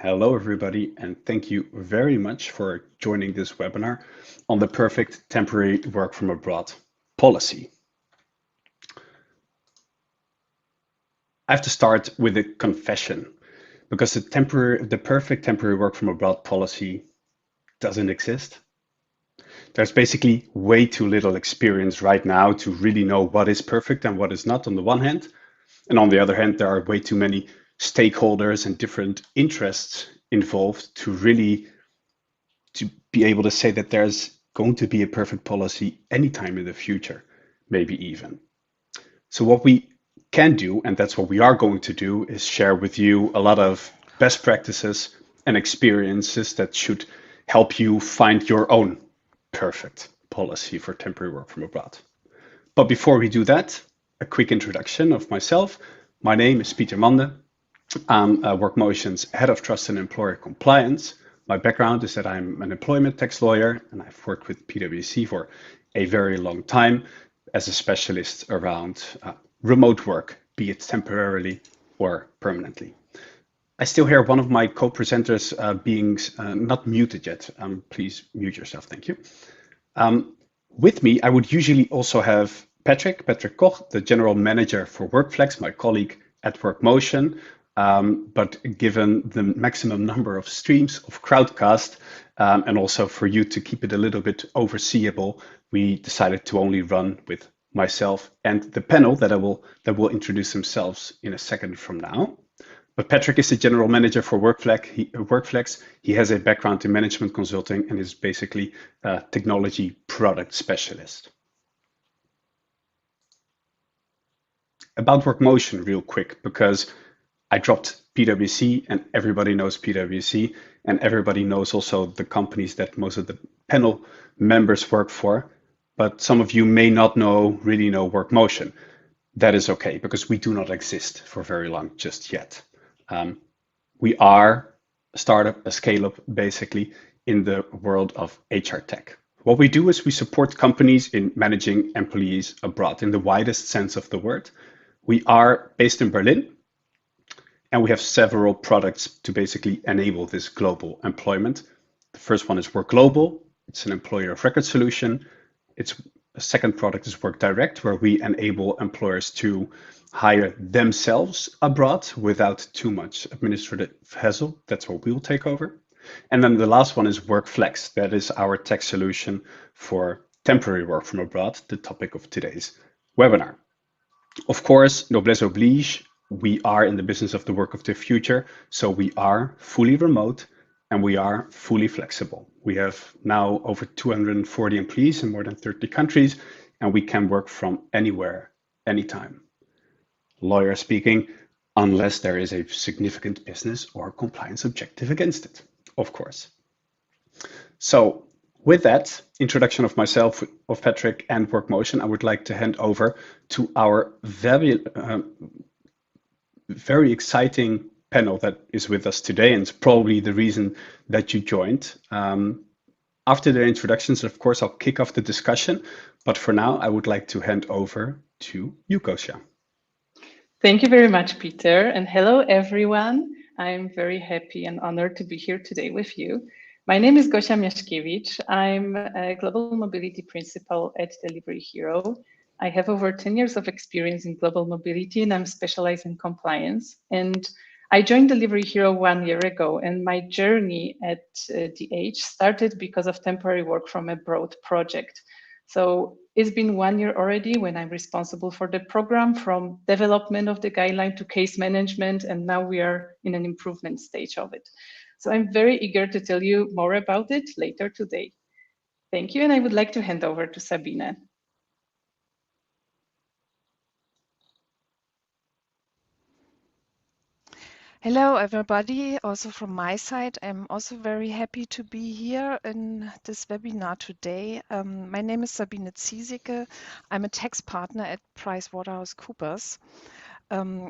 Hello, everybody, and thank you very much for joining this webinar on the perfect temporary work from abroad policy. I have to start with a confession because the perfect temporary work from abroad policy doesn't exist. There's basically way too little experience right now to really know what is perfect and what is not on the one hand. And on the other hand, there are way too many stakeholders and different interests involved to be able to say that there's going to be a perfect policy anytime in the future, maybe even. So what we can do, and that's what we are going to do, is share with you a lot of best practices and experiences that should help you find your own perfect policy for temporary work from abroad. But before we do that, a quick introduction of myself. My name is Pieter Mande. I'm WorkMotion's Head of Trust and Employer Compliance. My background is that I'm an employment tax lawyer, and I've worked with PwC for a very long time as a specialist around remote work, be it temporarily or permanently. I still hear one of my co-presenters being not muted yet. Please mute yourself, thank you. With me, I would usually also have Patrick Koch, the General Manager for WorkFlex, my colleague at WorkMotion. But given the maximum number of streams of Crowdcast, and also for you to keep it a little bit overseeable, we decided to only run with myself and the panel that will introduce themselves in a second from now. But Patrick is the General Manager for WorkFlex. He has a background in management consulting and is basically a technology product specialist. About WorkMotion real quick, because I dropped PwC and everybody knows PwC and everybody knows also the companies that most of the panel members work for. But some of you may not really know WorkMotion. That is okay, because we do not exist for very long just yet. We are a startup, a scale-up, basically, in the world of HR tech. What we do is we support companies in managing employees abroad in the widest sense of the word. We are based in Berlin, and we have several products to basically enable this global employment. The first one is Work Global. It's an employer of record solution. A second product is Work Direct, where we enable employers to hire themselves abroad without too much administrative hassle. That's what we'll take over. And then the last one is WorkFlex. That is our tech solution for temporary work from abroad, the topic of today's webinar. Of course, noblesse oblige, we are in the business of the work of the future. So we are fully remote and we are fully flexible. We have now over 240 employees in more than 30 countries, and we can work from anywhere, anytime. Lawyer speaking, unless there is a significant business or compliance objective against it, of course. So with that introduction of myself, of Patrick and WorkMotion, I would like to hand over to our very exciting panel that is with us today, and it's probably the reason that you joined. After their introductions, of course, I'll kick off the discussion, but for now, I would like to hand over to you, Kostka. Thank you very much, Peter, and hello, everyone. I'm very happy and honored to be here today with you. My name is Miaśkiewicz. I'm a global mobility principal at Delivery Hero. I have over 10 years of experience in global mobility, and I'm specialized in compliance. And I joined Delivery Hero 1 year ago, and my journey at DH started because of temporary work from abroad project. So it's been 1 year already when I'm responsible for the program, from development of the guideline to case management, and now we are in an improvement stage of it. So I'm very eager to tell you more about it later today. Thank you, and I would like to hand over to Sabine. Hello, everybody. Also from my side, I'm also very happy to be here in this webinar today. My name is Sabine Ziesecke. I'm a tax partner at PricewaterhouseCoopers.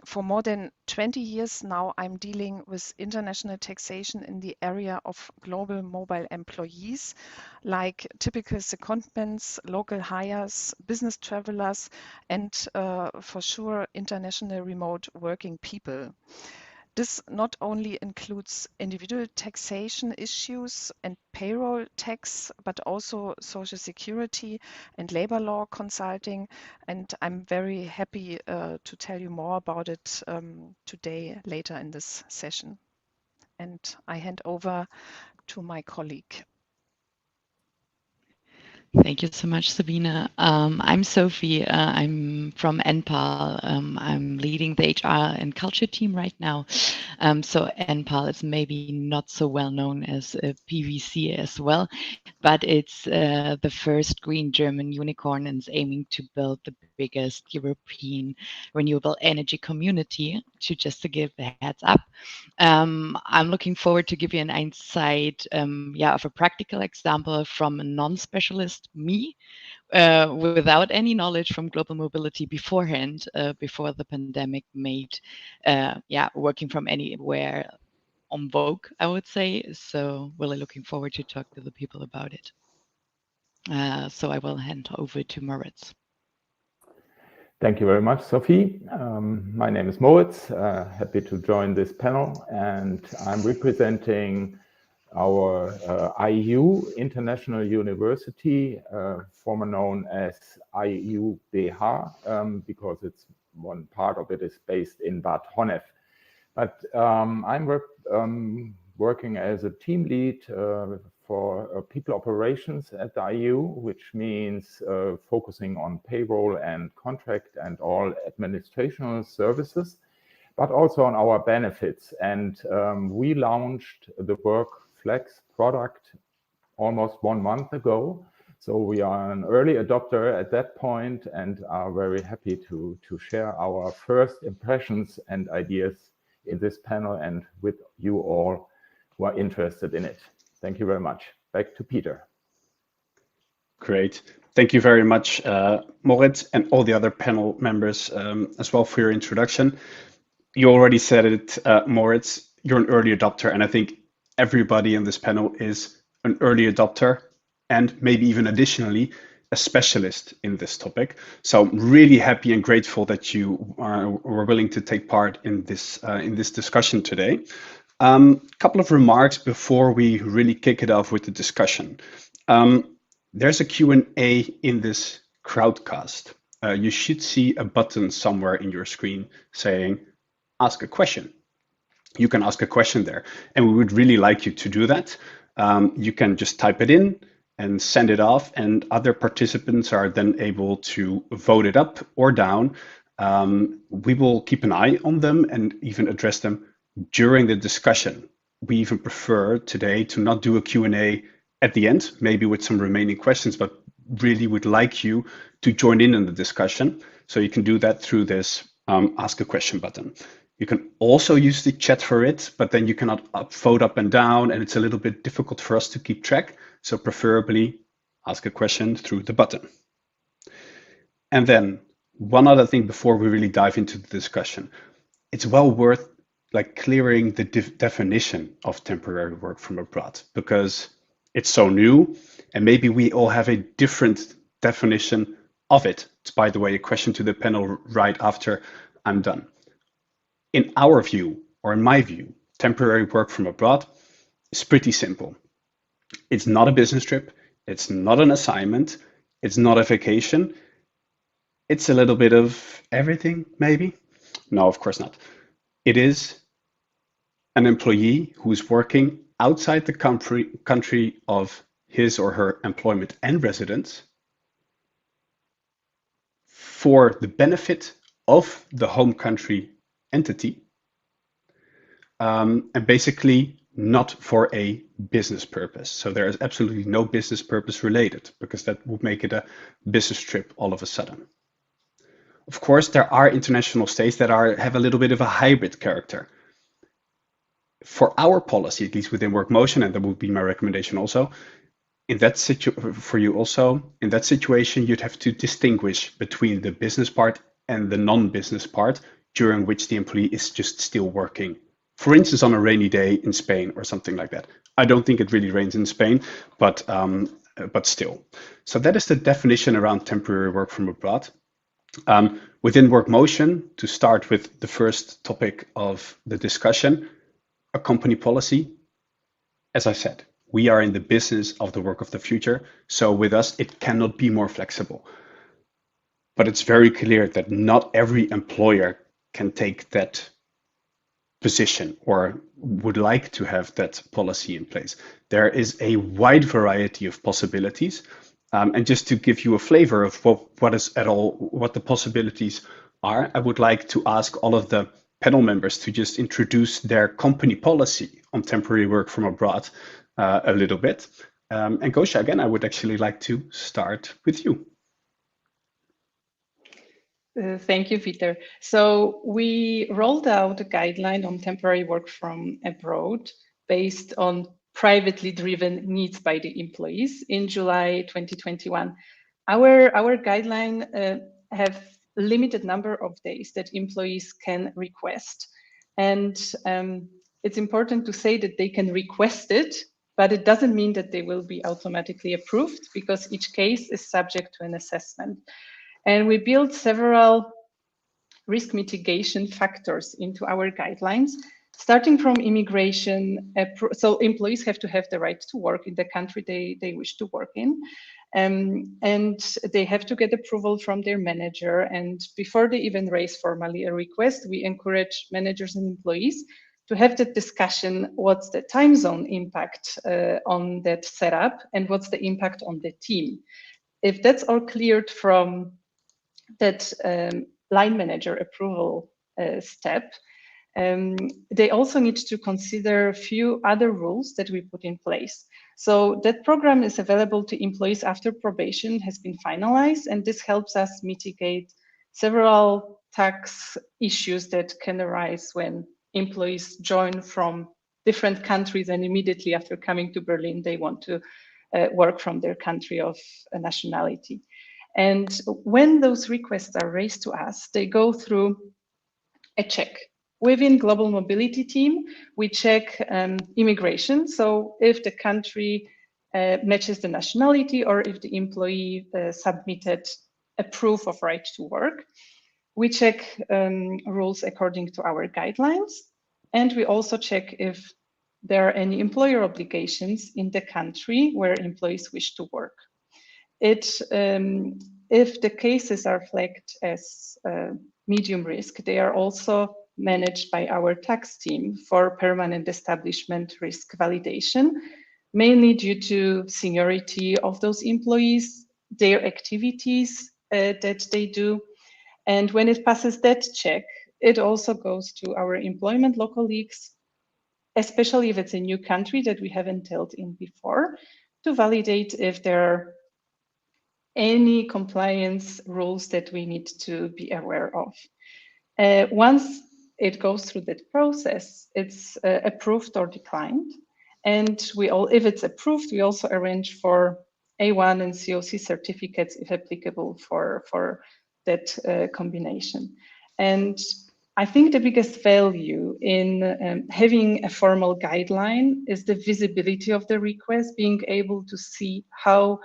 For more than 20 years now, I'm dealing with international taxation in the area of global mobile employees, like typical secondments, local hires, business travelers, and for sure, international remote working people. This not only includes individual taxation issues and payroll tax, but also social security and labor law consulting. And I'm very happy to tell you more about it today, later in this session. And I hand over to my colleague. Thank you so much, Sabine. I'm Sophie. I'm from Enpal. I'm leading the HR and culture team right now. So Enpal is maybe not so well known as PVC as well, but it's the first green German unicorn and is aiming to build the biggest European renewable energy community. To give a heads up, I'm looking forward to give you an insight, of a practical example from a non-specialist, me, without any knowledge from global mobility beforehand, before the pandemic made, working from anywhere on vogue, I would say. So really looking forward to talk to the people about it. So I will hand over to Moritz. Thank you very much, Sophie. My name is Moritz, happy to join this panel, and I'm representing our IU, International University, former known as IUBH, because it's one part of it is based in Bad Honnef. But I'm working as a team lead for people operations at the IU, which means focusing on payroll and contract and all administrative services, but also on our benefits. And we launched the WorkFlex product almost 1 month ago. So we are an early adopter at that point and are very happy to share our first impressions and ideas in this panel and with you all who are interested in it. Thank you very much. Back to Peter. Great. Thank you very much, Moritz, and all the other panel members as well for your introduction. You already said it, Moritz, you're an early adopter, and I think everybody in this panel is an early adopter and maybe even additionally a specialist in this topic. So I'm really happy and grateful that you were willing to take part in this discussion today. Couple of remarks before we really kick it off with the discussion. There's a Q&A in this crowdcast. You should see a button somewhere in your screen saying, ask a question. You can ask a question there, and we would really like you to do that. You can just type it in and send it off, and other participants are then able to vote it up or down. We will keep an eye on them and even address them during the discussion. We even prefer today to not do a Q&A at the end, maybe with some remaining questions, but really would like you to join in the discussion. So you can do that through this ask a question button. You can also use the chat for it, but then you cannot vote up and down, and it's a little bit difficult for us to keep track. So preferably ask a question through the button. And then one other thing before we really dive into the discussion, it's well worth clearing the definition of temporary work from abroad, because it's so new and maybe we all have a different definition of it. It's, by the way, a question to the panel right after I'm done. In our view, or in my view, temporary work from abroad is pretty simple. It's not a business trip. It's not an assignment. It's not a vacation. It's a little bit of everything, maybe. No, of course not. It is an employee who's working outside the country of his or her employment and residence for the benefit of the home country entity, and basically not for a business purpose. So there is absolutely no business purpose related, because that would make it a business trip all of a sudden. Of course, there are international states that have a little bit of a hybrid character. For our policy, at least within WorkMotion, and that would be my recommendation also, in that situation, you'd have to distinguish between the business part and the non-business part, during which the employee is just still working. For instance, on a rainy day in Spain or something like that. I don't think it really rains in Spain, but still. So that is the definition around temporary work from abroad. Within WorkMotion, to start with the first topic of the discussion, a company policy. As I said, we are in the business of the work of the future. So with us, it cannot be more flexible. But it's very clear that not every employer can take that position or would like to have that policy in place. There is a wide variety of possibilities. And just to give you a flavor of what the possibilities are, I would like to ask all of the panel members to just introduce their company policy on temporary work from abroad a little bit. And Kostka, again, I would actually like to start with you. Thank you, Peter. So we rolled out a guideline on temporary work from abroad based on privately driven needs by the employees in July 2021. Our guideline have limited number of days that employees can request. And it's important to say that they can request it, but it doesn't mean that they will be automatically approved because each case is subject to an assessment. And we built several risk mitigation factors into our guidelines, starting from immigration. So employees have to have the right to work in the country they wish to work in. And they have to get approval from their manager. And before they even raise formally a request, we encourage managers and employees to have that discussion, what's the time zone impact on that setup and what's the impact on the team. If that's all cleared from that line manager approval step, they also need to consider a few other rules that we put in place. So that program is available to employees after probation has been finalized, and this helps us mitigate several tax issues that can arise when employees join from different countries and immediately after coming to Berlin, they want to work from their country of nationality. And when those requests are raised to us, they go through a check. Within Global Mobility team, we check immigration. So if the country matches the nationality or if the employee submitted a proof of right to work. We check rules according to our guidelines. And we also check if there are any employer obligations in the country where employees wish to work. If the cases are flagged as medium risk, they are also managed by our tax team for permanent establishment risk validation, mainly due to seniority of those employees, their activities that they do. And when it passes that check, it also goes to our employment law colleagues, especially if it's a new country that we haven't dealt in before, to validate if there are any compliance rules that we need to be aware of. Once it goes through that process, it's approved or declined. And if it's approved, we also arrange for A1 and COC certificates, if applicable, for that combination. And I think the biggest value in having a formal guideline is the visibility of the request, being able to see how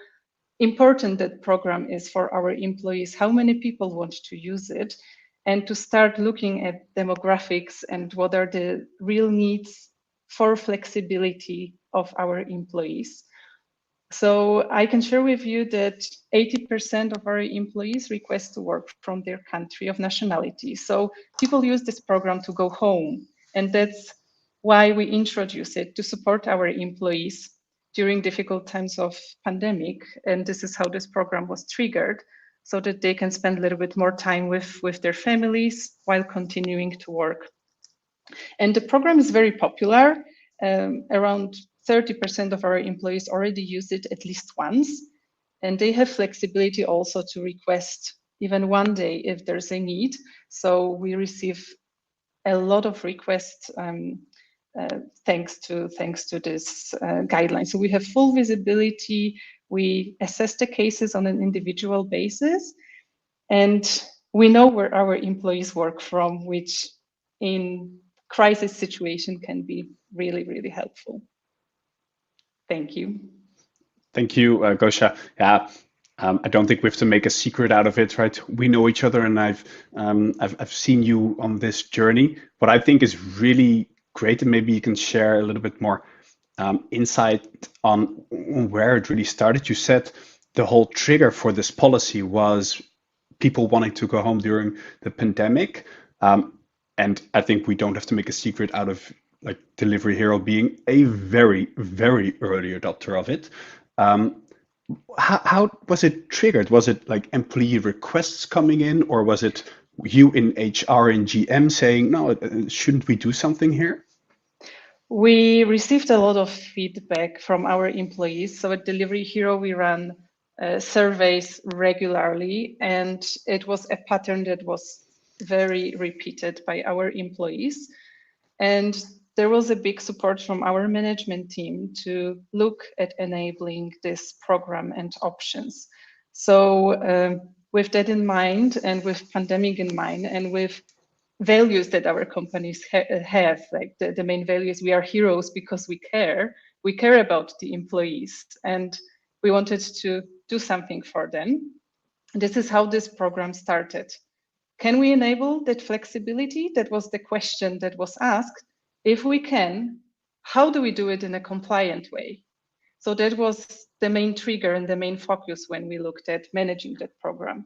important that program is for our employees, how many people want to use it, and to start looking at demographics and what are the real needs for flexibility of our employees. So I can share with you that 80% of our employees request to work from their country of nationality. So people use this program to go home, and that's why we introduce it, to support our employees during difficult times of pandemic. And this is how this program was triggered, so that they can spend a little bit more time with their families while continuing to work. And the program is very popular. Around 30% of our employees already use it at least once. And they have flexibility also to request even one day if there's a need. So we receive a lot of requests thanks to this guideline. So we have full visibility. We assess the cases on an individual basis, and we know where our employees work from, which in crisis situation can be really, really helpful. Thank you. Thank you, Kostka. Yeah, I don't think we have to make a secret out of it, right? We know each other, and I've seen you on this journey. What I think is really great, and maybe you can share a little bit more insight on where it really started. You said the whole trigger for this policy was people wanting to go home during the pandemic, and I think we don't have to make a secret out of like Delivery Hero being a very, very early adopter of it. How was it triggered? Was it like employee requests coming in, or was it you in HR and GM saying, no, shouldn't we do something here? We received a lot of feedback from our employees. So at Delivery Hero, we run surveys regularly, and it was a pattern that was very repeated by our employees. And there was a big support from our management team to look at enabling this program and options. So with that in mind, and with pandemic in mind, and with values that our companies have, like the main values, we are heroes because we care about the employees, and we wanted to do something for them. This is how this program started. Can we enable that flexibility? That was the question that was asked. If we can, how do we do it in a compliant way? So that was the main trigger and the main focus when we looked at managing that program.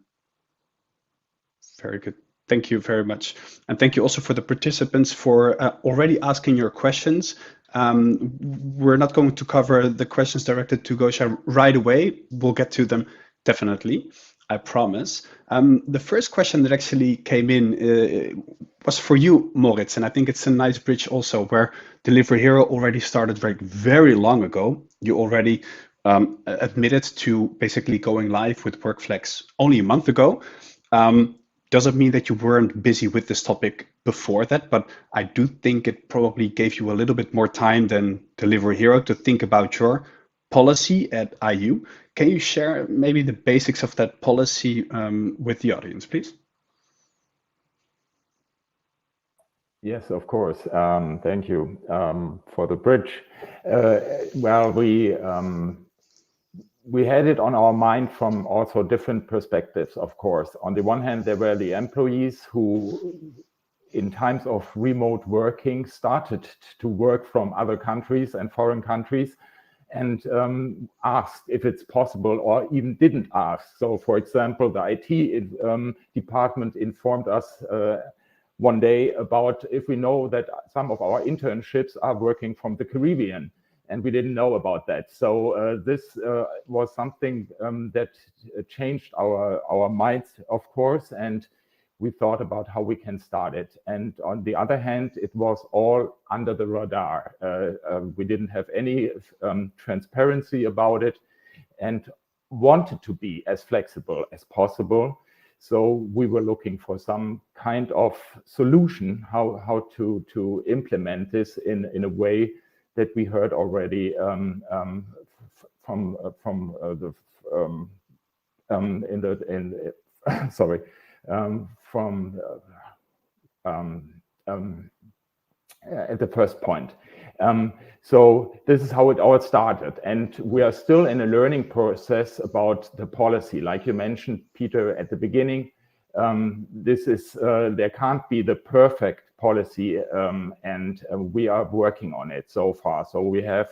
Very good. Thank you very much. And thank you also for the participants for already asking your questions. We're not going to cover the questions directed to Gosha right away. We'll get to them definitely, I promise. The first question that actually came in was for you, Moritz, and I think it's a nice bridge also where Delivery Hero already started very long ago. You already admitted to basically going live with WorkFlex only a month ago. Doesn't mean that you weren't busy with this topic before that, but I do think it probably gave you a little bit more time than Delivery Hero to think about your policy at IU. Can you share maybe the basics of that policy with the audience, please? Yes, of course. Thank you for the bridge. Well, we had it on our mind from also different perspectives, of course. On the one hand, there were the employees who, in times of remote working, started to work from other countries and foreign countries and asked if it's possible, or even didn't ask. So, for example, the IT department informed us one day about if we know that some of our internships are working from the Caribbean. And we didn't know about that. So this was something that changed our minds, of course, and we thought about how we can start it. And on the other hand, it was all under the radar. We didn't have any transparency about it and wanted to be as flexible as possible. So we were looking for some kind of solution, how to implement this in a way that we heard already at the first point. So this is how it all started, and we are still in a learning process about the policy. Like you mentioned, Peter, at the beginning, this is there can't be the perfect policy, and we are working on it so far. So we have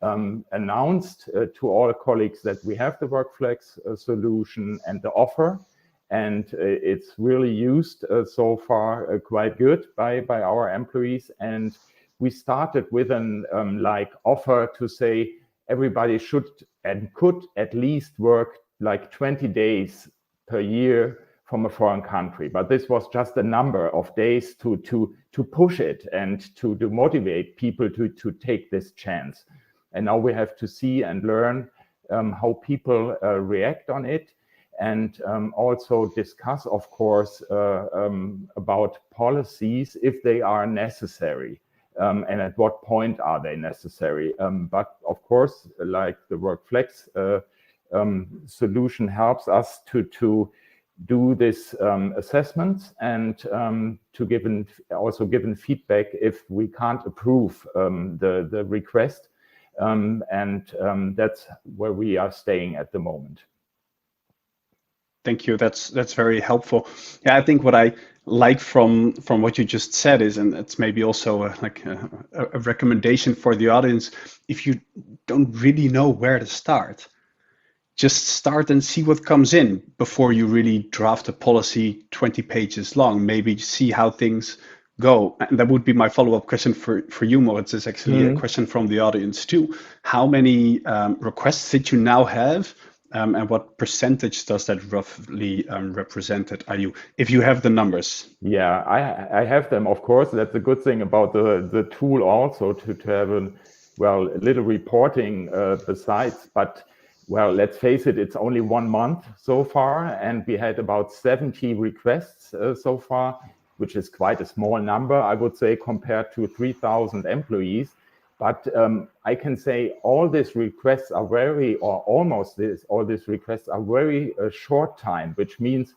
announced to all colleagues that we have the WorkFlex solution and the offer, and it's really used so far quite good by our employees. And we started with an offer to say everybody should and could at least work like 20 days per year from a foreign country. But this was just a number of days to push it and to motivate people to take this chance. And now we have to see and learn how people react on it, and also discuss, of course, about policies if they are necessary, and at what point are they necessary. But of course, like the WorkFlex solution helps us to do this assessments and to also give feedback if we can't approve the request, and that's where we are staying at the moment. Thank you. That's very helpful. Yeah, I think what I like from what you just said is, and it's maybe also a recommendation for the audience, if you don't really know where to start, just start and see what comes in before you really draft a policy 20 pages long. Maybe see how things go. And that would be my follow-up question for you, Moritz. It's actually a question from the audience too. How many requests did you now have? And what percentage does that roughly represent? Are you, if you have the numbers? Yeah, I have them, of course. That's a good thing about the tool also, to have a little reporting besides. But well, let's face it, it's only 1 month so far, and we had about 70 requests so far, which is quite a small number, I would say, compared to 3,000 employees. But I can say all these requests are all these requests are very short time, which means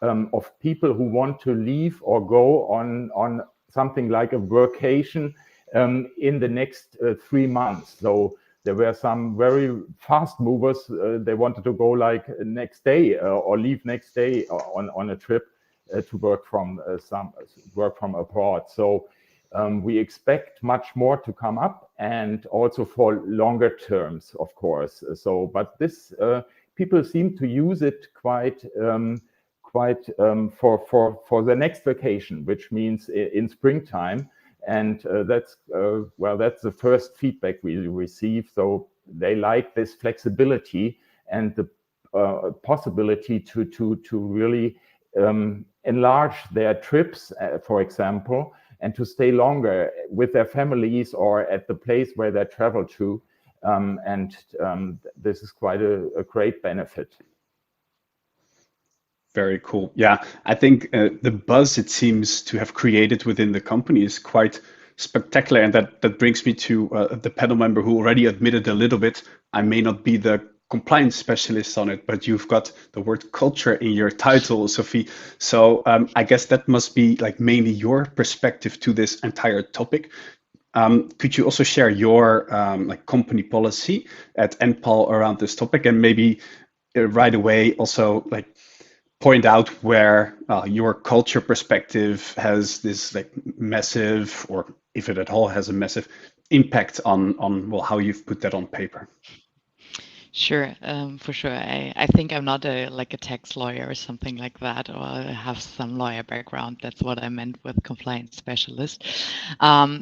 of people who want to leave or go on something like a workation in the next 3 months. So there were some very fast movers. They wanted to go like next day or leave next day on a trip to work from abroad. So we expect much more to come up, and also for longer terms, of course. So, but this people seem to use it quite for the next vacation, which means in springtime. And that's the first feedback we receive. So they like this flexibility and the possibility to really enlarge their trips, for example, and to stay longer with their families or at the place where they travel to. This is quite a great benefit. Very cool. Yeah, I think the buzz it seems to have created within the company is quite spectacular. And that brings me to the panel member who already admitted a little bit, I may not be the compliance specialist on it, but you've got the word culture in your title, Sophie. So I guess that must be like mainly your perspective to this entire topic. Could you also share your like company policy at Enpal around this topic, and maybe right away also like point out where your culture perspective has this like massive, or if it at all has a massive impact on well, how you've put that on paper? Sure, for sure. I think I'm not a tax lawyer or something like that, or I have some lawyer background. That's what I meant with compliance specialist.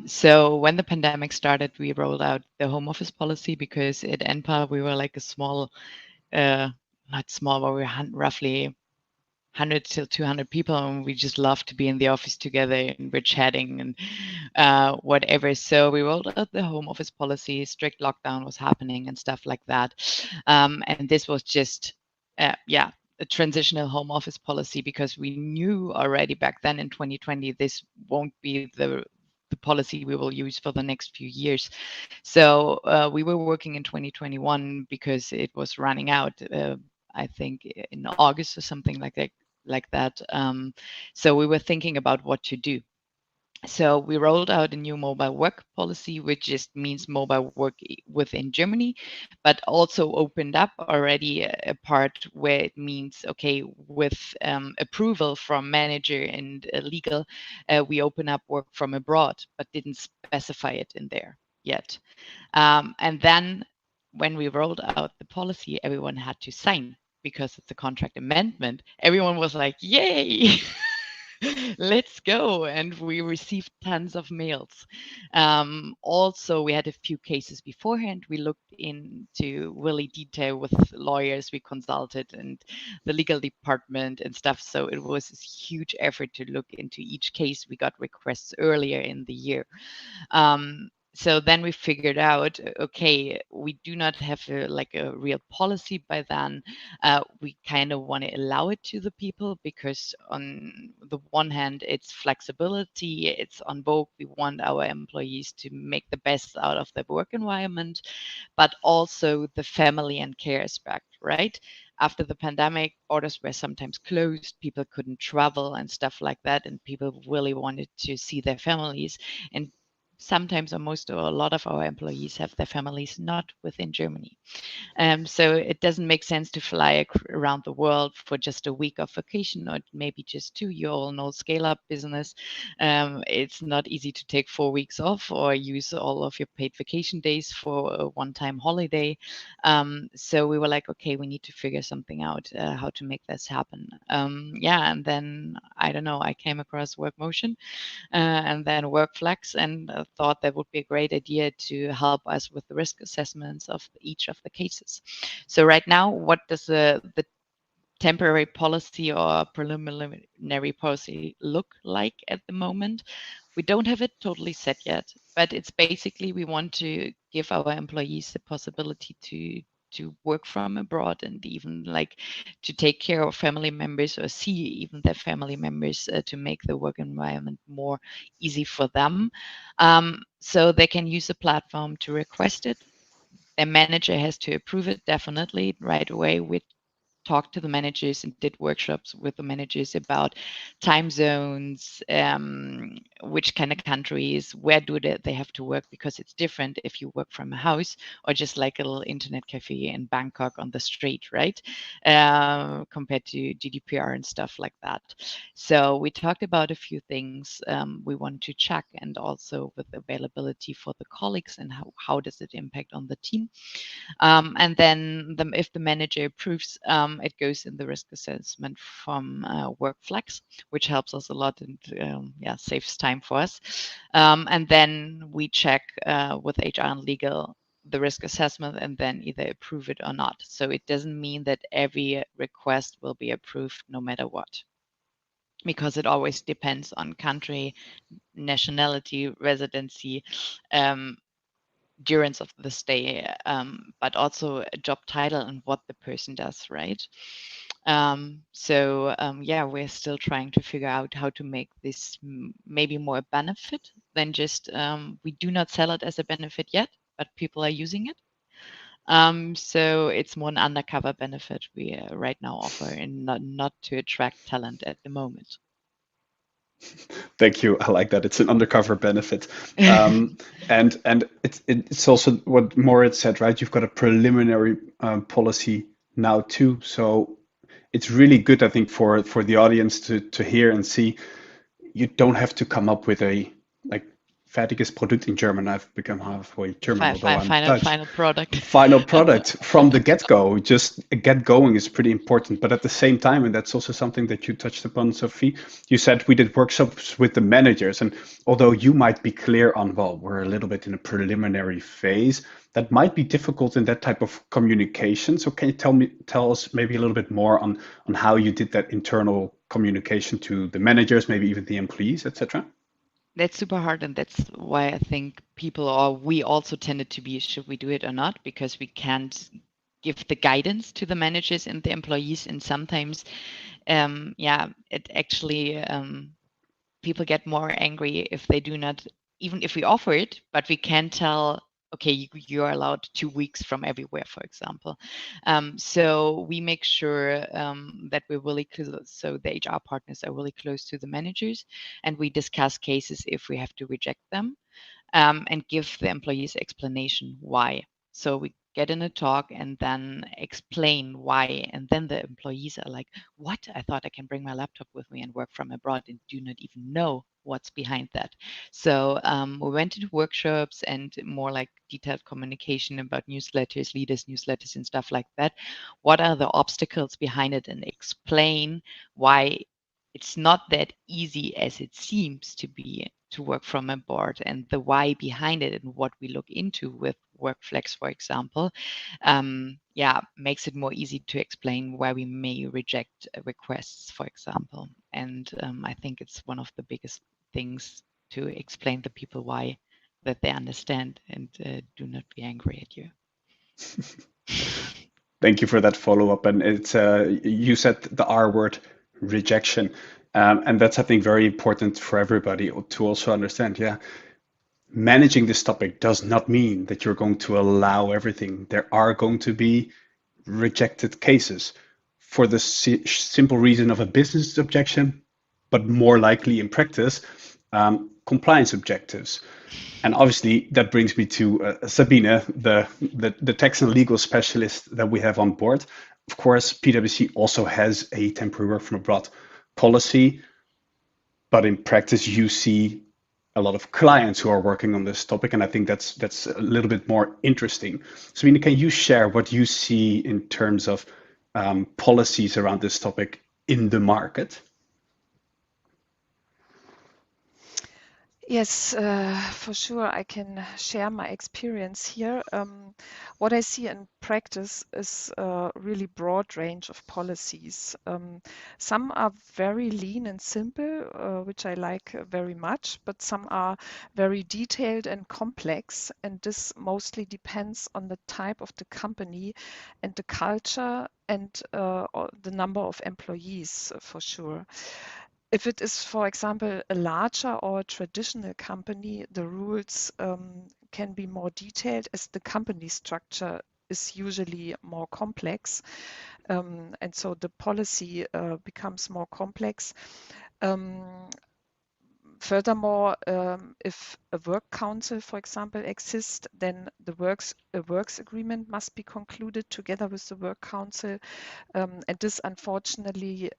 So when the pandemic started, we rolled out the home office policy, because at Enpal we were like a small, not small, but we were roughly 100 to 200 people, and we just love to be in the office together, and we're chatting and whatever. So we rolled out the home office policy. Strict lockdown was happening and stuff like that, and this was just a transitional home office policy, because we knew already back then in 2020 this won't be the policy we will use for the next few years. So we were working in 2021 because it was running out. I think in August or something like that. So we were thinking about what to do. So we rolled out a new mobile work policy, which just means mobile work within Germany, but also opened up already a part where it means, okay, with approval from manager and legal, we open up work from abroad, but didn't specify it in there yet. And then when we rolled out the policy, everyone had to sign, because it's a contract amendment. Everyone was like, yay! Let's go. And we received tons of mails. Also, we had a few cases beforehand. We looked into really detail with lawyers. We consulted and the legal department and stuff. So it was a huge effort to look into each case. We got requests earlier in the year. So then we figured out, okay, we do not have a real policy by then. We kind of want to allow it to the people, because on the one hand, it's flexibility, it's on vogue. We want our employees to make the best out of their work environment, but also the family and care aspect, right? After the pandemic, borders were sometimes closed, people couldn't travel and stuff like that, and people really wanted to see their families. And sometimes or most or a lot of our employees have their families not within Germany. So it doesn't make sense to fly around the world for just a week of vacation or maybe just 2. You all know scale-up business. It's not easy to take 4 weeks off or use all of your paid vacation days for a one-time holiday. So we were like, okay, we need to figure something out, how to make this happen. Yeah, and then I don't know, I came across WorkMotion and then WorkFlex, and thought that would be a great idea to help us with the risk assessments of each of the cases. So right now, what does the temporary policy or preliminary policy look like at the moment? We don't have it totally set yet, but it's basically we want to give our employees the possibility to work from abroad and even like to take care of family members or see even their family members to make the work environment more easy for them. So they can use a platform to request it. Their manager has to approve it definitely right away. We talked to the managers and did workshops with the managers about time zones, which kind of countries, where do they have to work, because it's different if you work from a house or just like a little internet cafe in Bangkok on the street, right? Compared to GDPR and stuff like that. So we talked about a few things we want to check, and also with availability for the colleagues and how does it impact on the team. And then if the manager approves, it goes in the risk assessment from WorkFlex, which helps us a lot and yeah, saves time for us. And then we check with HR and legal the risk assessment and then either approve it or not. So it doesn't mean that every request will be approved no matter what, because it always depends on country, nationality, residency, durance of the stay, but also a job title and what the person does, right? So yeah, we're still trying to figure out how to make this maybe more a benefit than just, we do not sell it as a benefit yet, but people are using it. So it's more an undercover benefit we right now offer, and not to attract talent at the moment. Thank you. I like that. It's an undercover benefit. And it's also what Moritz said, right? You've got a preliminary policy now too. So it's really good, I think, for the audience to hear and see. You don't have to come up with a like fertiges Produkt in German. I've become halfway German, although I'm Dutch. Final product. Final product from the get-go. Just get going is pretty important. But at the same time, and that's also something that you touched upon, Sophie, you said we did workshops with the managers. And although you might be clear on, well, we're a little bit in a preliminary phase, that might be difficult in that type of communication. So can you tell us maybe a little bit more on how you did that internal communication to the managers, maybe even the employees, etc.? That's super hard, and that's why I think people, or we also tended to be, should we do it or not? Because we can't give the guidance to the managers and the employees, and sometimes, yeah, it actually, people get more angry if they do not, even if we offer it, but we can't tell, okay, you are allowed 2 weeks from everywhere, for example. So we make sure that we're really close, so the HR partners are really close to the managers, and we discuss cases if we have to reject them, and give the employees explanation why. So we get in a talk and then explain why, and then the employees are like, what? I thought I can bring my laptop with me and work from abroad, and do not even know what's behind that. So we went into workshops and more like detailed communication about newsletters, leaders newsletters and stuff like that. What are the obstacles behind it, and explain why it's not that easy as it seems to be to work from abroad, and the why behind it, and what we look into with WorkFlex, for example, yeah, makes it more easy to explain why we may reject requests, for example. And I think it's one of the biggest things to explain to people why, that they understand and do not be angry at you. Thank you for that follow-up. And it's you said the R word, rejection. And that's, I think, very important for everybody to also understand. Yeah, managing this topic does not mean that you're going to allow everything. There are going to be rejected cases for the simple reason of a business objection, but more likely in practice, compliance objectives. And obviously that brings me to Sabine, the tax and legal specialist that we have on board. Of course, PwC also has a temporary work from abroad policy, but in practice you see a lot of clients who are working on this topic, and I think that's a little bit more interesting. Sabine, can you share what you see in terms of policies around this topic in the market? Yes, for sure, I can share my experience here. What I see in practice is a really broad range of policies. Some are very lean and simple, which I like very much, but some are very detailed and complex, and this mostly depends on the type of the company and the culture and the number of employees, for sure. If it is, for example, a larger or a traditional company, the rules can be more detailed as the company structure is usually more complex. And so the policy becomes more complex. Furthermore, if a work council, for example, exists, then a works agreement must be concluded together with the work council. And this unfortunately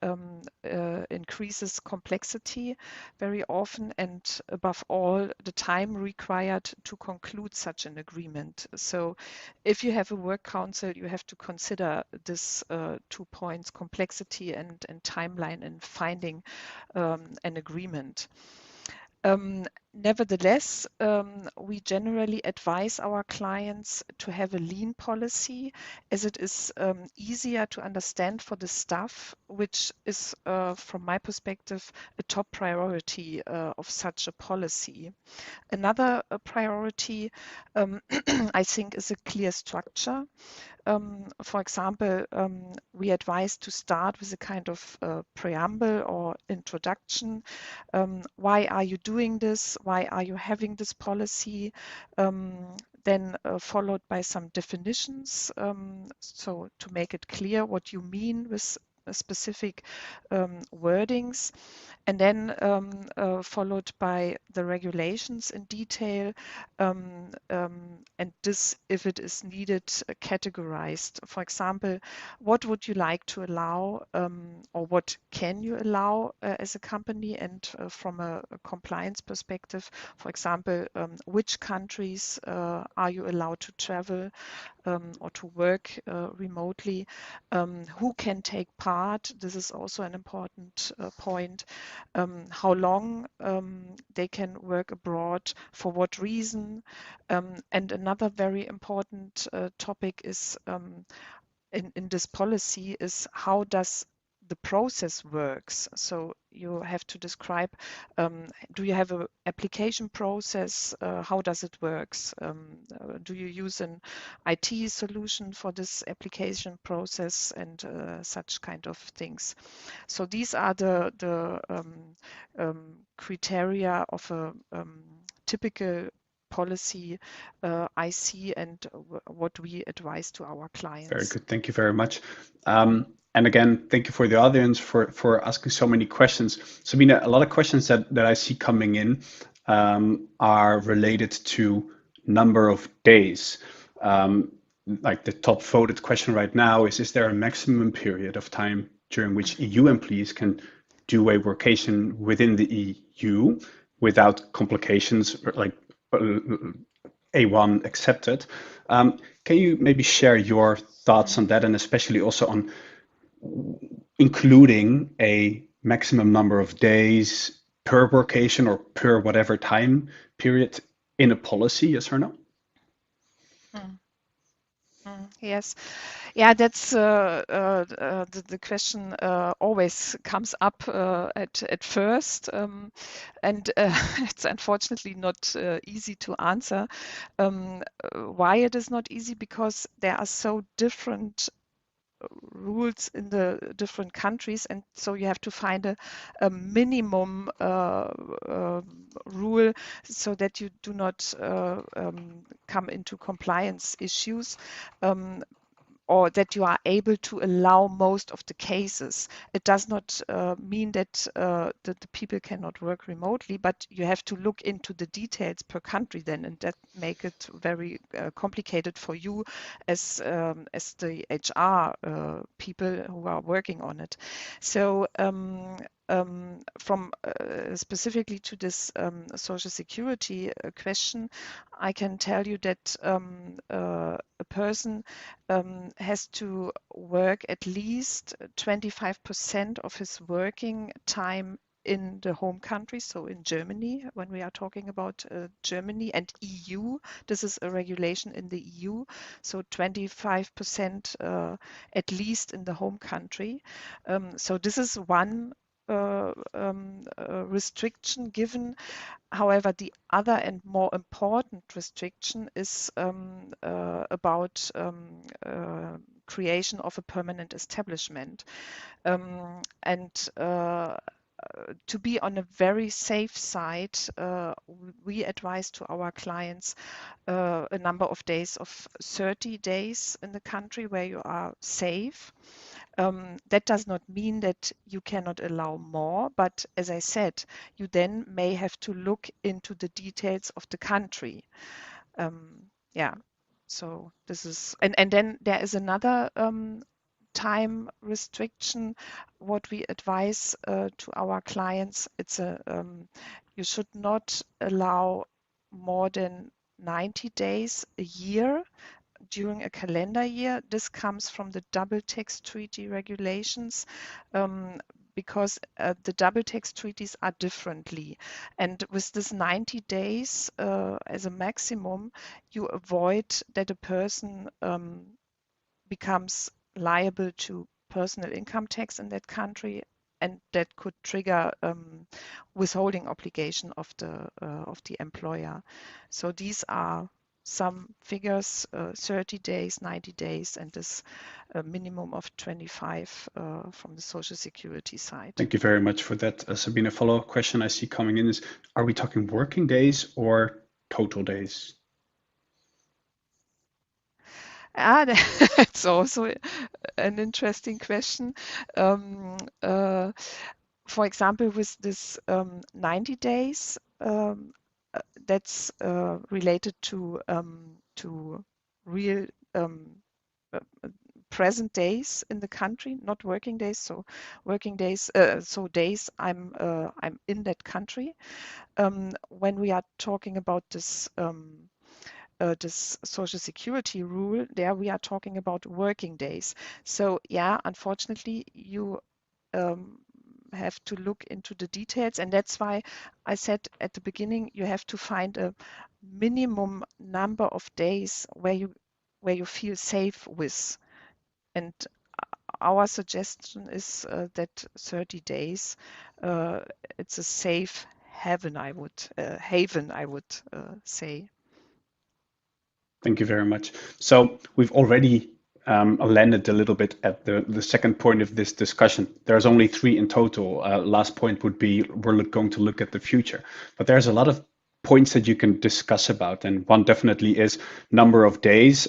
increases complexity very often, and above all, the time required to conclude such an agreement. So if you have a work council, you have to consider this 2 points, complexity and timeline in finding an agreement. Nevertheless, we generally advise our clients to have a lean policy, as it is easier to understand for the staff, which is, from my perspective, a top priority of such a policy. Another priority, I think, is a clear structure. For example, we advise to start with a kind of preamble or introduction. Why are you doing this? Why are you having this policy? Then followed by some definitions, so to make it clear what you mean with specific wordings, and then followed by the regulations in detail, and this, if it is needed, categorized. For example, what would you like to allow, or what can you allow as a company, and from a compliance perspective, for example, which countries are you allowed to travel or to work remotely, who can take part, this is also an important point, how long they can work abroad, for what reason, and another very important topic is in this policy is how does the process works. So you have to describe, do you have an application process? How does it works? Do you use an IT solution for this application process, and such kind of things? So these are the criteria of a typical policy I see, and what we advise to our clients. Very good. Thank you very much. And again, thank you for the audience for asking so many questions. Sabine, a lot of questions that I see coming in are related to number of days. Like the top voted question right now is there a maximum period of time during which EU employees can do a workation within the EU without complications, like A1 accepted? Can you maybe share your thoughts on that, and especially also on including a maximum number of days per workation or per whatever time period in a policy, yes or no? Yes. Yeah, that's the question always comes up at first, and it's unfortunately not easy to answer. Why it is not easy? Because there are so different rules in the different countries, and so you have to find a minimum rule so that you do not come into compliance issues. or that you are able to allow most of the cases. It does not mean that the people cannot work remotely, but you have to look into the details per country then, and that make it very complicated for you as the HR people who are working on it. So from specifically to this social security question, I can tell you that a person has to work at least 25% of his working time in the home country, so in Germany, when we are talking about Germany and EU, this is a regulation in the EU, so 25% at least in the home country. So this is one restriction given. However, the other and more important restriction is about creation of a permanent establishment. And to be on a very safe side, we advise to our clients a number of days of 30 days in the country where you are safe. That does not mean that you cannot allow more, but as I said, you then may have to look into the details of the country. Yeah, so this is, and then there is another time restriction. What we advise to our clients, it's you should not allow more than 90 days a year during a calendar year. This comes from the double tax treaty regulations, because the double tax treaties are differently. And with this 90 days as a maximum, you avoid that a person becomes liable to personal income tax in that country, and that could trigger withholding obligation of the employer. So these are some figures: 30 days, 90 days, and this minimum of 25 from the Social Security side. Thank you very much for that, Sabine. A follow-up question I see coming in is: are we talking working days or total days? That's also an interesting question. For example, with this 90 days, that's related to real present days in the country, not working days. So working days, so days I'm in that country. When we are talking about this this Social Security rule, there we are talking about working days. So yeah, unfortunately, you have to look into the details, and that's why I said at the beginning you have to find a minimum number of days where you feel safe with. And our suggestion is that 30 days, it's a safe haven, I would say. Thank you very much. So we've already landed a little bit at the second point of this discussion. There's only 3 in total. Last point would be we're going to look at the future. But there's a lot of points that you can discuss about, and one definitely is number of days.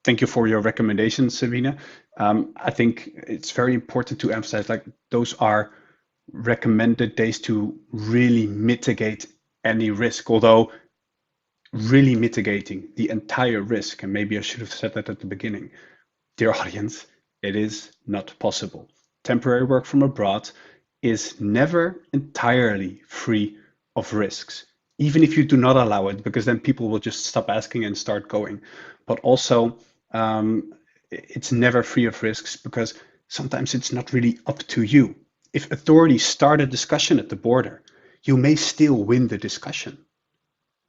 Thank you for your recommendations, Sabine. I think it's very important to emphasize, like, those are recommended days to really mitigate any risk, although really mitigating the entire risk, and maybe I should have said that at the beginning, dear audience, it is not possible. Temporary work from abroad is never entirely free of risks, even if you do not allow it, because then people will just stop asking and start going. But also, it's never free of risks, because sometimes it's not really up to you. If authorities start a discussion at the border, you may still win the discussion,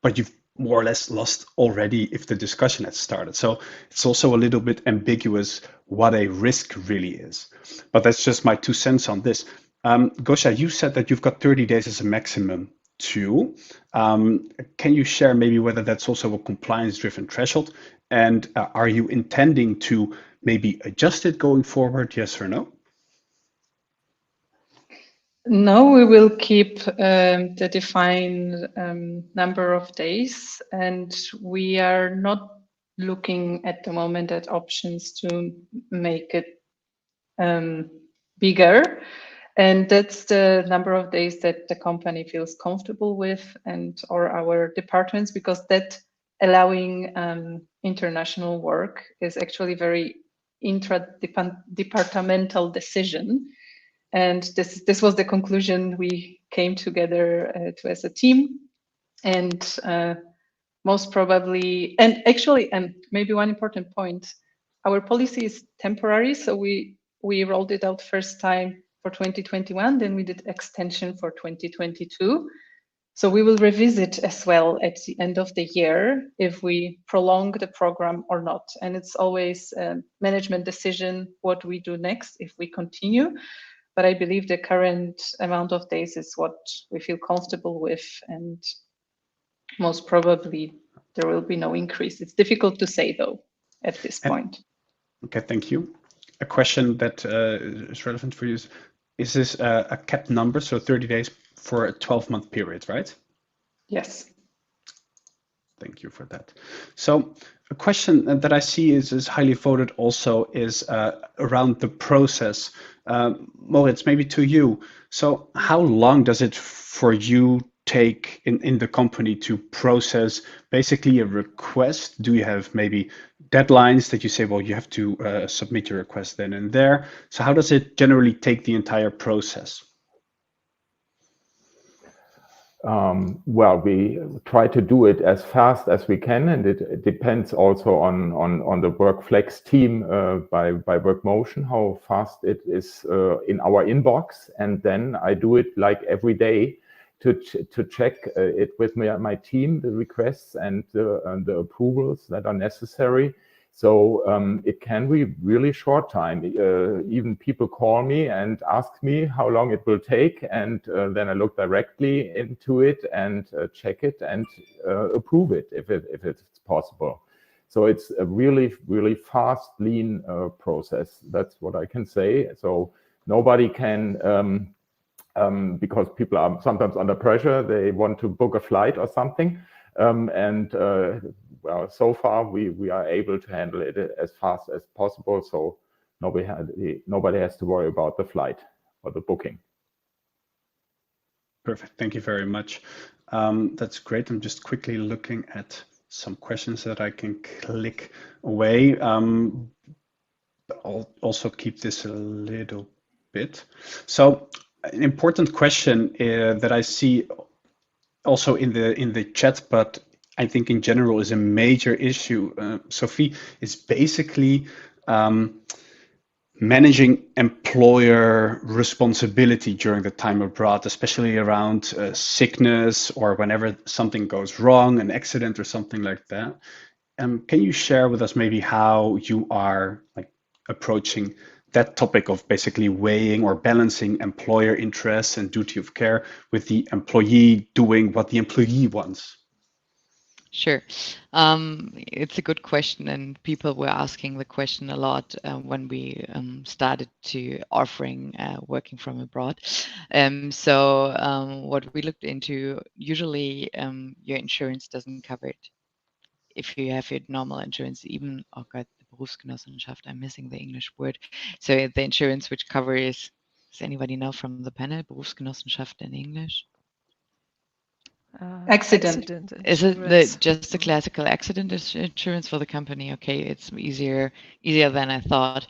but you've more or less lost already if the discussion has started. So it's also a little bit ambiguous what a risk really is. But that's just my 2 cents on this. Gosha, you said that you've got 30 days as a maximum too. Can you share maybe whether that's also a compliance-driven threshold? And are you intending to maybe adjust it going forward, yes or no? No, we will keep the defined number of days, and we are not looking at the moment at options to make it bigger. And that's the number of days that the company feels comfortable with, and or our departments, because that allowing international work is actually very intra-departmental decision. And this was the conclusion we came together to as a team. And most probably, and actually, and maybe one important point, our policy is temporary. So we rolled it out first time for 2021, then we did extension for 2022. So we will revisit as well at the end of the year if we prolong the program or not. And it's always a management decision what we do next if we continue. But I believe the current amount of days is what we feel comfortable with, and most probably there will be no increase. It's difficult to say though at this point. Okay, thank you. A question that is relevant for you is this a capped number, so 30 days for a 12-month period, right? Yes. Thank you for that. So a question that I see is highly voted also is around the process. Moritz, maybe to you. So how long does it for you take in the company to process basically a request? Do you have maybe deadlines that you say, well, you have to submit your request then and there? So how does it generally take the entire process? Well, we try to do it as fast as we can, and it depends also on the WorkFlex team by WorkMotion, how fast it is in our inbox. And then I do it like every day to check it with my team, the requests and the approvals that are necessary. So it can be really short time. Even people call me and ask me how long it will take, and then I look directly into it and check it and approve it if it's possible. So it's a really fast, lean process. That's what I can say. So nobody can, because people are sometimes under pressure, they want to book a flight or something. Well, so far we are able to handle it as fast as possible, so nobody has to worry about the flight or the booking. Perfect. Thank you very much. That's great. I'm just quickly looking at some questions that I can click away. I'll also keep this a little bit. So an important question that I see also in the chat, but I think in general is a major issue, Sophie, is basically managing employer responsibility during the time abroad, especially around sickness or whenever something goes wrong, an accident or something like that. Can you share with us maybe how you are approaching that topic of basically weighing or balancing employer interests and duty of care with the employee doing what the employee wants? Sure. It's a good question, and people were asking the question a lot when we started to offering working from abroad. What we looked into, usually your insurance doesn't cover it. If you have your normal insurance, even, oh God, the Berufsgenossenschaft, I'm missing the English word. So the insurance which covers, does anybody know from the panel, Berufsgenossenschaft in English? Accident. Is it just the classical accident insurance for the company? Okay, it's easier than I thought.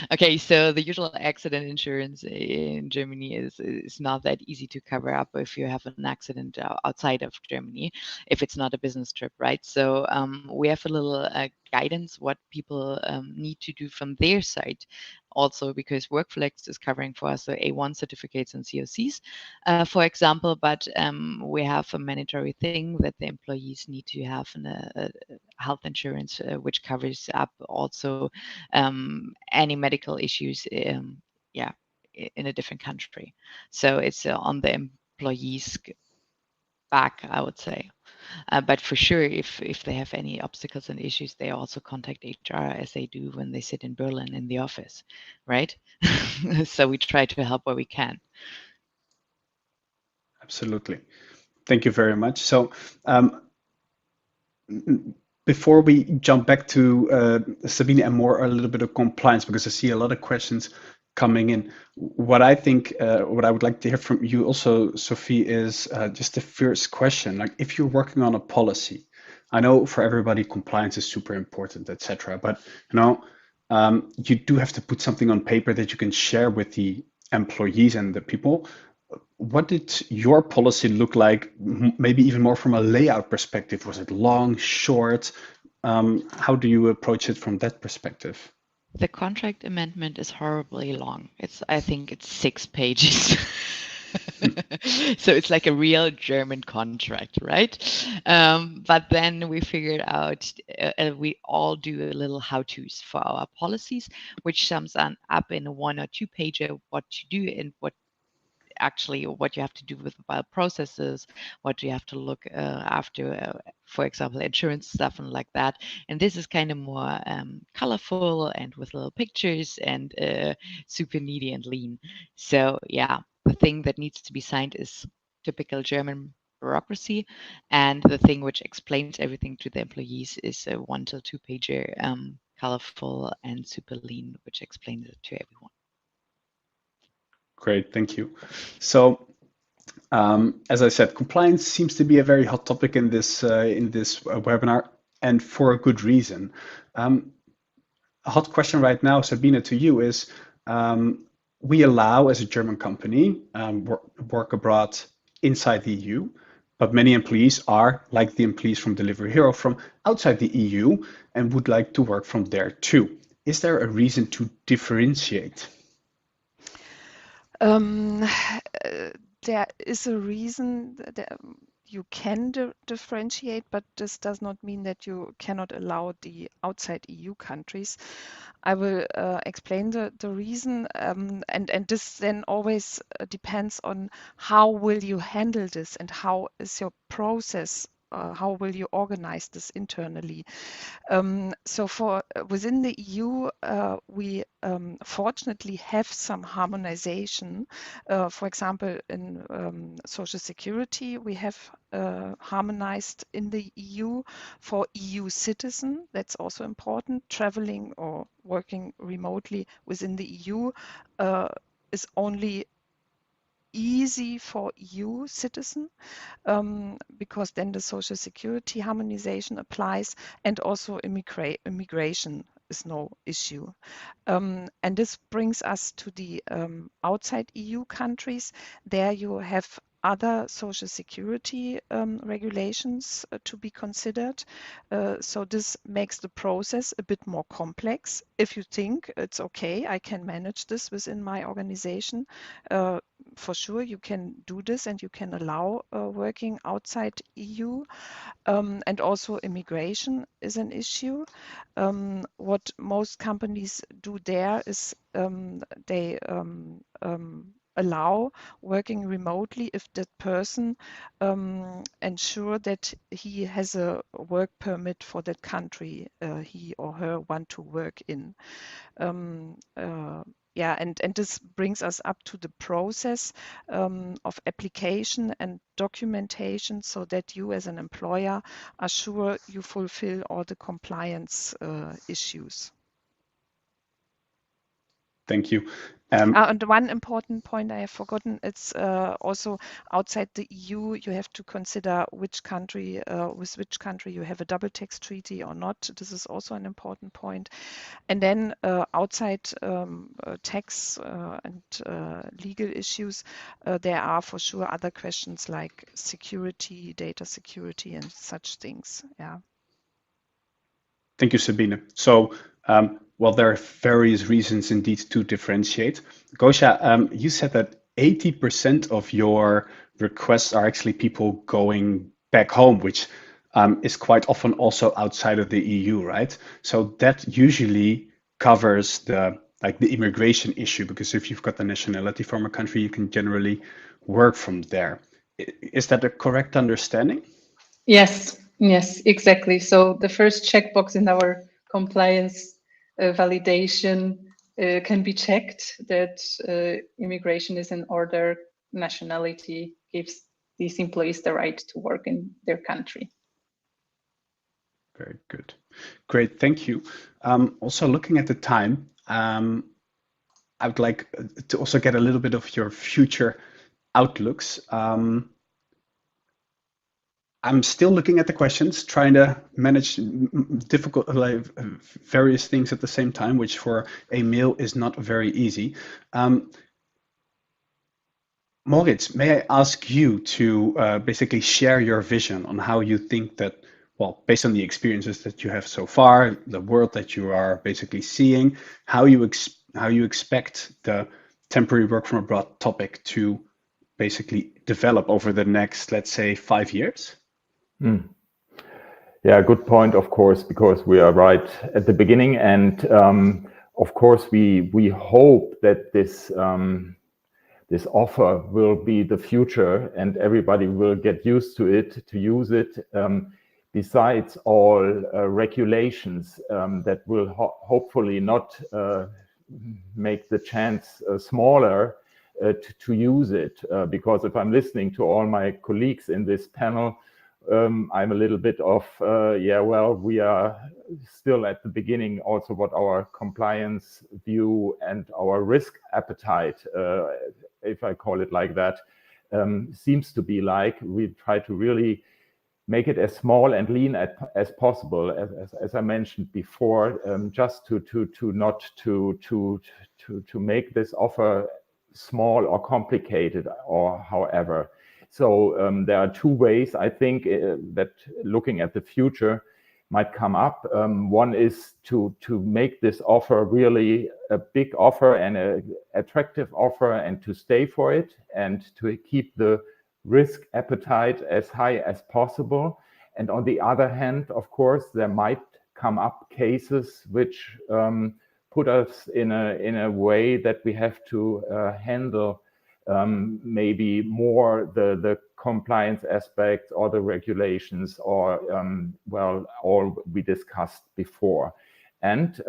Okay, so the usual accident insurance in Germany is not that easy to cover up if you have an accident outside of Germany, if it's not a business trip, right? So we have a little guidance what people need to do from their side, also because WorkFlex is covering for us the A1 certificates and COCs, for example, but we have a mandatory thing that the employees need to have a health insurance which covers up also any medical issues in a different country. So it's on the employees' back, I would say. But for sure, if they have any obstacles and issues, they also contact HR as they do when they sit in Berlin in the office, right? So we try to help where we can. Absolutely. Thank you very much. So before we jump back to Sabine and more a little bit of compliance, because I see a lot of questions coming in. What I think, what I would like to hear from you also, Sophie, is just the first question. Like, if you're working on a policy, I know for everybody compliance is super important, etc. But you do have to put something on paper that you can share with the employees and the people. What did your policy look like, maybe even more from a layout perspective? Was it long, short? How do you approach it from that perspective? The contract amendment is horribly long. I think it's 6 pages. So it's like a real German contract, right? But then we figured out we all do a little how-tos for our policies, which sums up in a 1 or 2 pager what to do and what you have to do with mobile processes, what you have to look after, for example, insurance stuff and like that. And this is kind of more colorful and with little pictures and super needy and lean. So yeah, the thing that needs to be signed is typical German bureaucracy, and the thing which explains everything to the employees is a 1 to 2 pager, colorful and super lean, which explains it to everyone. Great, thank you. So, as I said, compliance seems to be a very hot topic in this webinar, and for a good reason. A hot question right now, Sabine, to you is: we allow, as a German company, work abroad inside the EU, but many employees are, like the employees from Delivery Hero, from outside the EU and would like to work from there too. Is there a reason to differentiate? There is a reason that you can differentiate, but this does not mean that you cannot allow the outside EU countries. I will explain the reason, and this then always depends on how will you handle this and how is your process. How will you organize this internally? So for within the EU, we fortunately have some harmonization. For example, in Social Security, we have harmonized in the EU for EU citizen. That's also important. Traveling or working remotely within the EU is only easy for EU citizen because then the Social Security harmonization applies, and also immigration is no issue. And this brings us to the outside EU countries. There you have other Social Security regulations to be considered. So this makes the process a bit more complex. If you think it's okay, I can manage this within my organization, for sure you can do this and you can allow working outside EU. And also immigration is an issue. What most companies do there is they allow working remotely if that person ensure that he has a work permit for that country he or her want to work in. Yeah, and this brings us up to the process of application and documentation so that you as an employer are sure you fulfill all the compliance issues. Thank you. And one important point I have forgotten, it's also outside the EU, you have to consider which country, with which country you have a double tax treaty or not. This is also an important point. And then outside tax and legal issues, there are for sure other questions like security, data security, and such things. Yeah. Thank you, Sabine. So, well, there are various reasons indeed to differentiate. Gosha, you said that 80% of your requests are actually people going back home, which is quite often also outside of the EU, right? So that usually covers the immigration issue, because if you've got the nationality from a country, you can generally work from there. Is that a correct understanding? Yes, exactly. So the first checkbox in our compliance validation can be checked that immigration is in order, nationality gives these employees the right to work in their country. Very good. Great, thank you. Also looking at the time, I would like to also get a little bit of your future outlooks. I'm still looking at the questions, trying to manage difficult, like, various things at the same time, which for a male is not very easy. Moritz, may I ask you to basically share your vision on how you think that, well, based on the experiences that you have so far, the world that you are basically seeing, how you expect the temporary work from abroad topic to basically develop over the next, let's say, 5 years? Yeah, good point, of course, because we are right at the beginning, and of course we hope that this offer will be the future and everybody will get used to it, to use it. Besides all regulations that will hopefully not make the chance smaller to use it. Because if I'm listening to all my colleagues in this panel, I'm a little bit of, yeah, well, we are still at the beginning also what our compliance view and our risk appetite, if I call it like that, seems to be like. We try to really make it as small and lean as possible, as I mentioned before, just to make this offer small or complicated or however. So there are two ways I think that looking at the future might come up. One is to make this offer really a big offer and an attractive offer, and to stay for it and to keep the risk appetite as high as possible. And on the other hand, of course, there might come up cases which put us in a way that we have to handle maybe more the compliance aspects or the regulations or, well, all we discussed before. And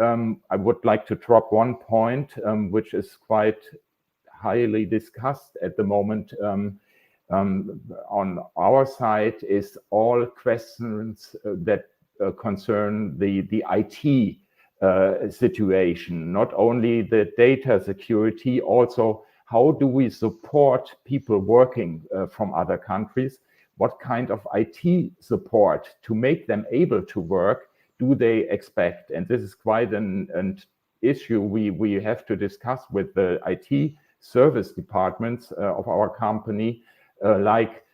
I would like to drop one point, which is quite highly discussed at the moment on our side, is all questions that concern the IT situation, not only the data security, also how do we support people working from other countries? What kind of IT support to make them able to work do they expect? And this is quite an issue we have to discuss with the IT service departments of our company. Like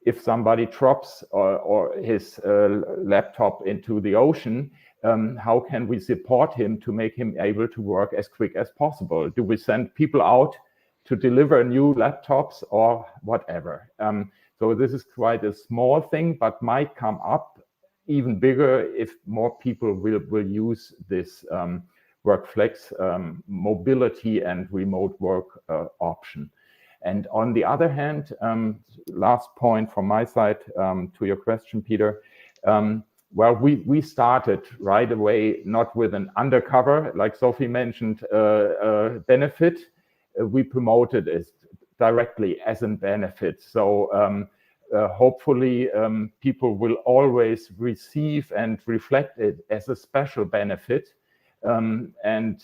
if somebody drops or his laptop into the ocean, how can we support him to make him able to work as quick as possible? Do we send people out to deliver new laptops or whatever? So this is quite a small thing, but might come up even bigger if more people will use this WorkFlex mobility and remote work option. And on the other hand, last point from my side to your question, Peter, well, we started right away, not with an undercover, like Sophie mentioned, benefit. We promoted it directly as a benefit. So hopefully people will always receive and reflect it as a special benefit, and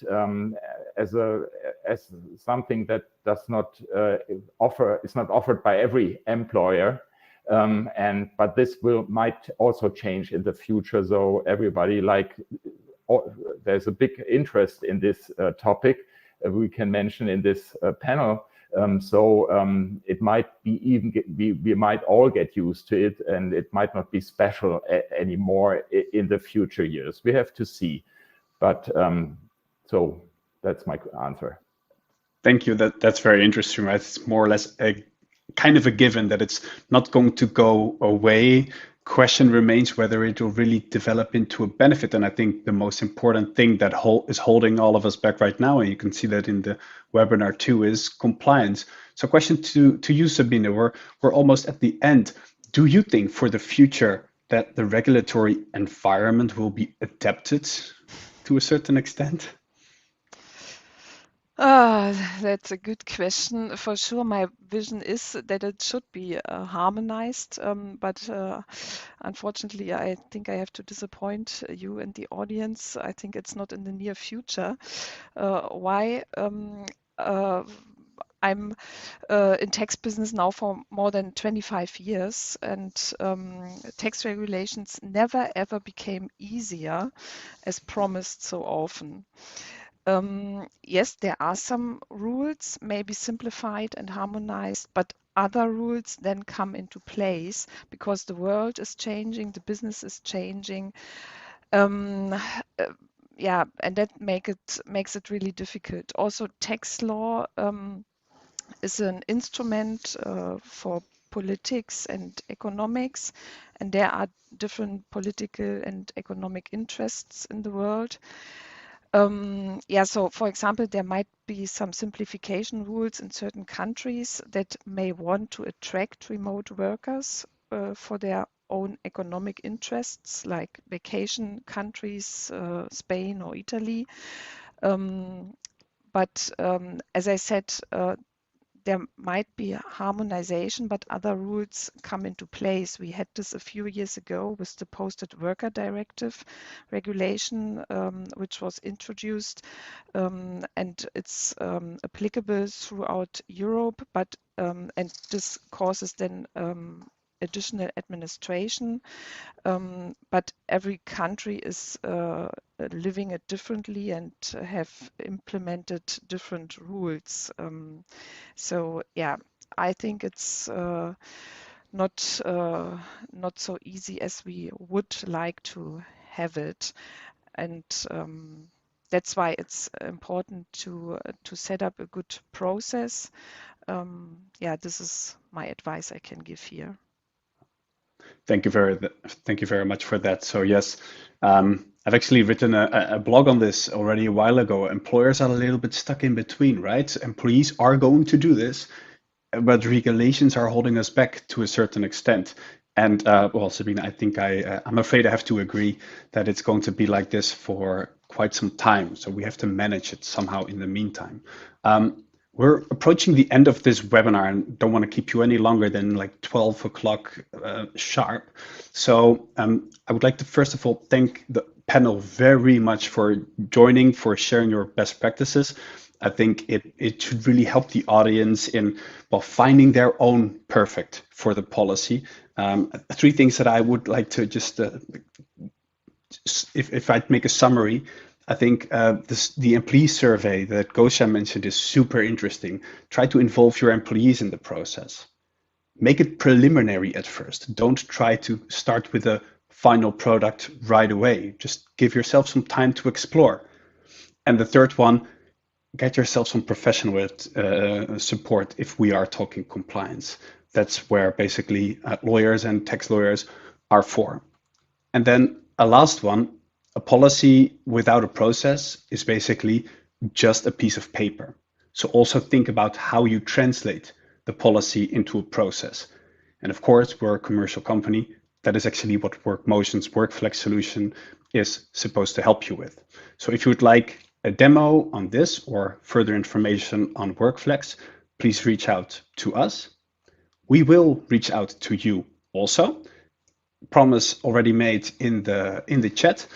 as something that does not is not offered by every employer. But this might also change in the future. So everybody, there's a big interest in this topic. We can mention in this panel. So it might be we might all get used to it, and it might not be special anymore in the future years. We have to see. But so that's my answer. Thank you. That's very interesting, right? It's more or less a kind of a given that it's not going to go away. Question remains whether it will really develop into a benefit. And I think the most important thing that is holding all of us back right now, and you can see that in the webinar too, is compliance. So question to you, Sabine, we're almost at the end. Do you think for the future that the regulatory environment will be adapted to a certain extent? That's a good question. For sure, my vision is that it should be harmonized, but unfortunately, I think I have to disappoint you and the audience. I think it's not in the near future. Why? I'm in tax business now for more than 25 years, and tax regulations never ever became easier as promised so often. Yes, there are some rules, maybe simplified and harmonized, but other rules then come into place because the world is changing, the business is changing. Um, yeah, and that makes it really difficult. Also, tax law is an instrument for politics and economics, and there are different political and economic interests in the world. Yeah, so for example, there might be some simplification rules in certain countries that may want to attract remote workers for their own economic interests, like vacation countries, Spain or Italy. But as I said, there might be harmonization, but other rules come into place. We had this a few years ago with the Posted Worker Directive regulation, which was introduced, and it's applicable throughout Europe, but and this causes then additional administration, but every country is living it differently and have implemented different rules. So yeah, I think it's not so easy as we would like to have it, and that's why it's important to set up a good process. Yeah, this is my advice I can give here. Thank you very much for that. So yes, I've actually written a blog on this already a while ago. Employers are a little bit stuck in between, right? Employees are going to do this, but regulations are holding us back to a certain extent. And well, Sabine, I think I'm afraid I have to agree that it's going to be like this for quite some time. So we have to manage it somehow in the meantime. We're approaching the end of this webinar and don't want to keep you any longer than like 12 o'clock sharp. So I would like to first of all thank the panel very much for joining, for sharing your best practices. I think it should really help the audience in, well, finding their own perfect for the policy. Three things that I would like to just, if I'd make a summary, I think the employee survey that Kostka mentioned is super interesting. Try to involve your employees in the process. Make it preliminary at first. Don't try to start with a final product right away. Just give yourself some time to explore. And the third one, get yourself some professional support if we are talking compliance. That's where basically lawyers and tax lawyers are for. And then a last one, a policy without a process is basically just a piece of paper. So also think about how you translate the policy into a process. And of course, we're a commercial company. That is actually what WorkMotion's WorkFlex solution is supposed to help you with. So if you would like a demo on this or further information on WorkFlex, please reach out to us. We will reach out to you also. Promise already made in the chat.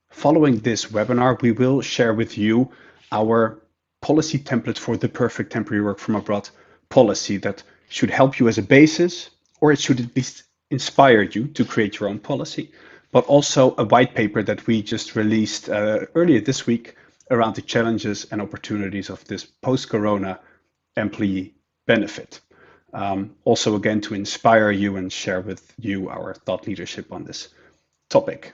Following this webinar, we will share with you our policy template for the perfect temporary work from abroad policy that should help you as a basis, or it should at least inspire you to create your own policy, but also a white paper that we just released earlier this week around the challenges and opportunities of this post-corona employee benefit. Also, again, to inspire you and share with you our thought leadership on this topic.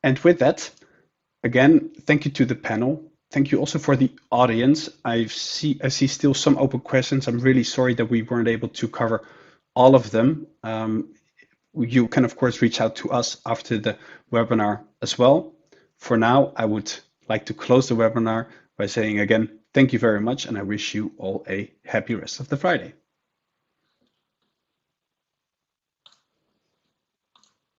And with that, again, thank you to the panel. Thank you also for the audience. I see still some open questions. I'm really sorry that we weren't able to cover all of them. You can, of course, reach out to us after the webinar as well. For now, I would like to close the webinar by saying again, thank you very much, and I wish you all a happy rest of the Friday.